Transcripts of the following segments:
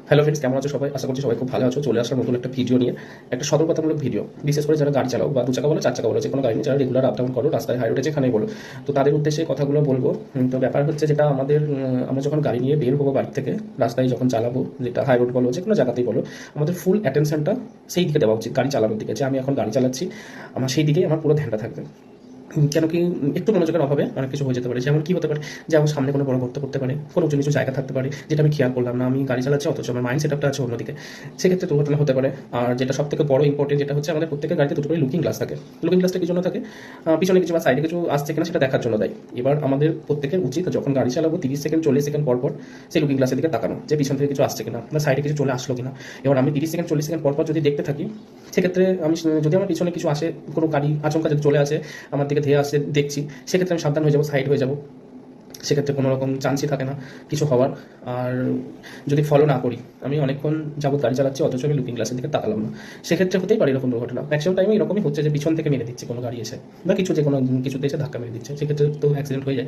Hello friends, কেমন আছো সবাই? আশা করছি সবাই খুব ভালো আছো। চলে আসার নতুন একটা ভিডিও নিয়ে, একটা সতর্কতামূলক ভিডিও। বিশেষ করে যারা গাড়ি চালাও, বা 2 চাকা বলো 4 চাকা বলো, যে কোনো গাড়ি নিয়ে যারা রেগুলার আপ ডাউন করো রাস্তায়, হাই রোডে যেখানেই বলো, তো তাদের উদ্দেশ্যে কথাগুলো বলবো। তো ব্যাপার হচ্ছে যেটা আমাদের, আমরা যখন গাড়ি নিয়ে বের হবো বাড়ি থেকে, রাস্তায় যখন চালাবো, যেটা হাই রোড বলো যে কোনো জায়গাতেই বলো, আমাদের ফুল অ্যাটেনশনটা সেই দিকে দেওয়া উচিত, গাড়ি চালানোর দিকে। যে আমি এখন গাড়ি চালাচ্ছি, আমার সেই দিকেই আমার পুরো ধ্যানটা থাকবে। কেন কি, একটু মনোযোগের অভাবে অনেক কিছু হয়ে যেতে পারে। যেমন কি হতে পারে, যে আমার সামনে কোনো বড় গর্ত করতে পারে, কোনো উঁচু নিচু জায়গা থাকতে পারে, যেটা আমি খেয়াল করলাম না। আমি গাড়ি চালাচ্ছি অথচ আমার মাইন্ড সেটআপটা আছে অন্যদিকে, সেক্ষেত্রে দুর্ঘটনা হতে পারে। আর যেটা সব থেকে বড় ইম্পর্টেন্ট, যেটা হচ্ছে আমাদের প্রত্যেকের গাড়িতে দুটো করে লুকিং গ্লাস থাকে। লুকিং গ্লাসটা কি জন্য থাকে? পিছনে কিছু বা সাইডে কিছু আসছে কিনা সেটা দেখার জন্য দেয়। এবার আমাদের প্রত্যেকের উচিত যখন গাড়ি চালাবো 30 সেকেন্ড 40 সেকেন্ড পর পর সেই লুকিং গ্লাসের দিকে তাকানো, যে পিছন থেকে কিছু আসছে কিনা বা সাইডে কিছু চলে আসলো কিনা। এবার আমি 30 সেকেন্ড 40 সেকেন্ড পর পর যদি দেখতে থাকি, সেক্ষেত্রে আমি যদি আমার পিছনে কিছু আসে, কোনো গাড়ি আচমকা যদি চলে আসে, আমার দিকে ধেয়ে আসে দেখছি, সেক্ষেত্রে আমি সাবধান হয়ে যাবো, সাইড হয়ে যাবো। সেক্ষেত্রে কোনো রকম চান্সই থাকে না কিছু হওয়ার। আর যদি ফলো না করি, আমি অনেকক্ষণ যাবত গাড়ি চালাচ্ছি অথচ আমি লুকিং গ্লাসের দিকে তাকালাম না, সেক্ষেত্রে হতেই পারে এরকম দুর্ঘটনা। ম্যাক্সিমাম টাইমে এরকমই হচ্ছে, যে পিছন থেকে মেরে দিচ্ছে কোনো গাড়ি এসে, বা কিছু যে কোনো কিছুতে এসে ধাক্কা মেরে দিচ্ছে, সেক্ষেত্রে তো অ্যাক্সিডেন্ট হয়ে যায়।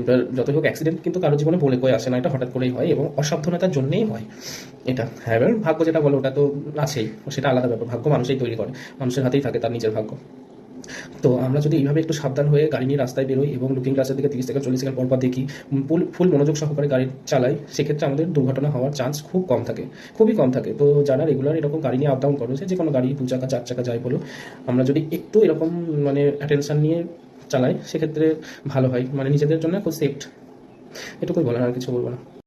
এবার যতই হোক, অ্যাক্সিডেন্ট কিন্তু কারোর জীবনে বলে কয়ে আসে না, এটা হঠাৎ করেই হয় এবং অসাবধানতার জন্যই হয় এটা। হ্যাঁ, এবার ভাগ্য যেটা বলো ওটা তো আছেই, সেটা আলাদা ব্যাপার। ভাগ্য মানুষই তৈরি করে, মানুষের হাতেই থাকে তার নিজের ভাগ্য। তো আমরা যদি এইভাবে একটু সাবধান হয়ে গাড়ি নিয়ে রাস্তায় বেরোই এবং লুকিং গ্লাসের দিকে 30 সেকেন্ড 40 সেকেন্ড পর পর দেখি, ফুল মনোযোগ সহকারে গাড়ি চালাই, সেক্ষেত্রে আমাদের দুর্ঘটনা হওয়ার চান্স খুব কম থাকে, খুবই কম থাকে। তো যারা রেগুলার এরকম গাড়ি নিয়ে আপ ডাউন করো, যে কোনো গাড়ি 2 চাকা 4 চাকা যাই বলো, আমরা যদি একটু এরকম মানে অ্যাটেনশন নিয়ে চালাই, সেক্ষেত্রে ভালো হয়, মানে নিজেদের জন্য খুব সেফ। এটুকুই বলার, আর কিছু বলবো না।